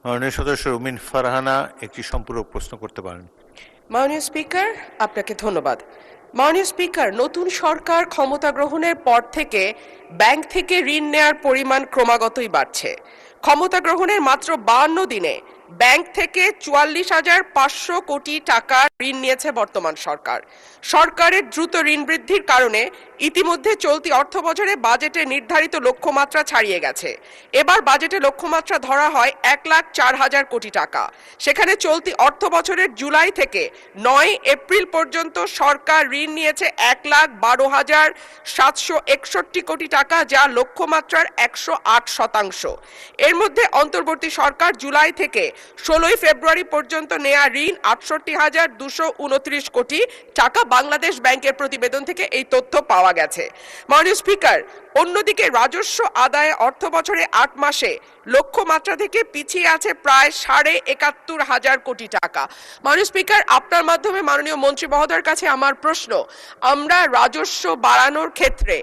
মাননীয় সদস্য রুমিন ফারহানা একটি সম্পূরক প্রশ্ন করতে পারেন। মাননীয় স্পিকার, আপনাকে ধন্যবাদ। মাননীয় স্পিকার, নতুন সরকার ক্ষমতা গ্রহণের পর থেকে ব্যাংক থেকে ঋণ নেয়ার পরিমাণ ক্রমাগতই বাড়ছে। ক্ষমতা গ্রহণের মাত্র 52 দিনে ব্যাংক থেকে 44,500 কোটি টাকা ঋণ নিয়েছে বর্তমান সরকার। সরকারের দ্রুত ঋণ বৃদ্ধির কারণে ইতিমধ্যে চলতি অর্থবছরে বাজেটে নির্ধারিত লক্ষ্যমাত্রা ছাড়িয়ে গেছে। এবার বাজেটে লক্ষ্যমাত্রা ধরা হয় 1,04,000 কোটি টাকা। সেখানে চলতি অর্থবছরের জুলাই থেকে 9 এপ্রিল পর্যন্ত সরকার ঋণ নিয়েছে 1,12,761 কোটি টাকা, যা লক্ষ্যমাত্রার 108%। এর মধ্যে অন্তর্বর্তী সরকার জুলাই থেকে 16 ফেব্রুয়ারি পর্যন্ত নেয়া ঋণ 68,229 কোটি টাকা। বাংলাদেশ ব্যাংকের প্রতিবেদন থেকে এই তথ্য পাওয়া গেছে। মাননীয় স্পিকার, অন্যদিকে রাজস্ব আদায়ে অর্থবছরে 8 মাসে লক্ষ্যমাত্রা থেকে পিছিয়ে আছে প্রায় 71,500 কোটি টাকা। মাননীয় স্পিকার, আপনার মাধ্যমে মাননীয় মন্ত্রী মহোদয়ের কাছে আমার প্রশ্ন, আমরা রাজস্ব বাড়ানোর ক্ষেত্রে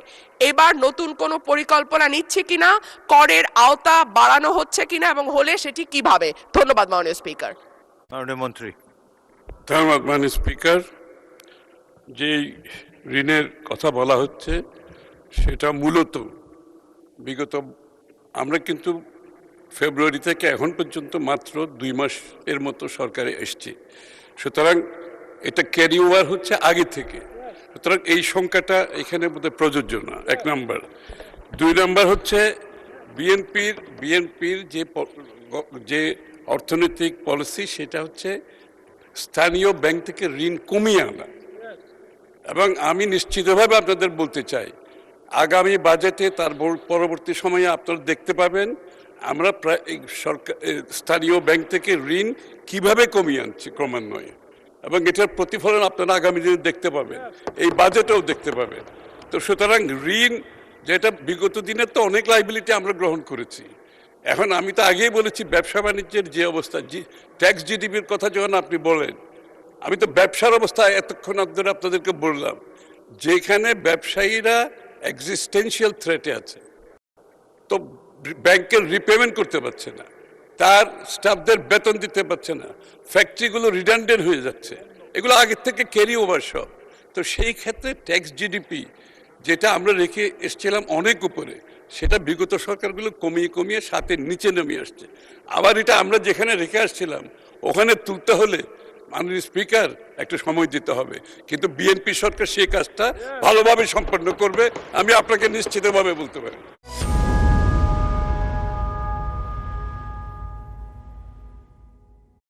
এবার নতুন কোনো পরিকল্পনা নিচ্ছি কিনা, করের আওতা বাড়ানো হচ্ছে কিনা এবং হলে সেটি কিভাবে? ধন্যবাদ মাননীয় স্পিকার। মাননীয় মন্ত্রী। ধন্যবাদ মাননীয় স্পিকার। যে ঋণের কথা বলা হচ্ছে সেটা মূলত বিগত আমরা কিন্তু ফেব্রুয়ারি থেকে এখন পর্যন্ত মাত্র 2 মাস এর মতো সরকারে এসছে, সুতরাং এটা ক্যারি ওভার হচ্ছে আগে থেকে, সুতরাং এই সংখ্যাটা এখানে বোধহয় প্রযোজ্য না, 1 নম্বর। 2 নম্বর হচ্ছে বিএনপির যে অর্থনৈতিক পলিসি সেটা হচ্ছে স্থানীয় ব্যাংক থেকে ঋণ কমিয়ে আনা, এবং আমি নিশ্চিতভাবে আপনাদের বলতে চাই আগামী বাজেটে তার পরবর্তী সময়ে আপনারা দেখতে পাবেন আমরা প্রায় সরকার স্থানীয় ব্যাংক থেকে ঋণ কিভাবে কমিয়ে আনছি ক্রমান্বয়ে, এবং এটার প্রতিফলন আপনারা আগামী দিনে দেখতে পাবেন, এই বাজেটেও দেখতে পাবেন। তো সুতরাং ঋণ যেটা বিগত দিনের তো অনেক লাইবিলিটি আমরা গ্রহণ করেছি, এখন আমি তো আগেই বলেছি ব্যবসা বাণিজ্যের যে অবস্থা, ট্যাক্স জিডিপির কথা যখন আপনি বলেন, আমি তো ব্যবসার অবস্থা এতক্ষণ ধরে আপনাদেরকে বললাম, যেখানে ব্যবসায়ীরা এক্সিস্টেন্সিয়াল থ্রেটে আছে, তো ব্যাংকের রিপেমেন্ট করতে পারছে না, তার স্টাফদের বেতন দিতে পারছে না, ফ্যাক্টরিগুলো রিডান্ডেন্ট হয়ে যাচ্ছে, এগুলো আগের থেকে ক্যারি ওভার সব। তো সেই ক্ষেত্রে ট্যাক্স জিডিপি যেটা আমরা রেখে এসেছিলাম অনেক উপরে, সেটা বিগত সরকারগুলো কমিয়ে কমিয়ে সাথে নিচে নেমে আসছে। আবার এটা আমরা যেখানে রেখে আসছিলাম ওখানে তুলতে হলে মাননীয় স্পিকার একটু সময় দিতে হবে, কিন্তু বিএনপি সরকার সেই কাজটা ভালোভাবে সম্পন্ন করবে, আমি আপনাকে নিশ্চিতভাবে বলতে পারি।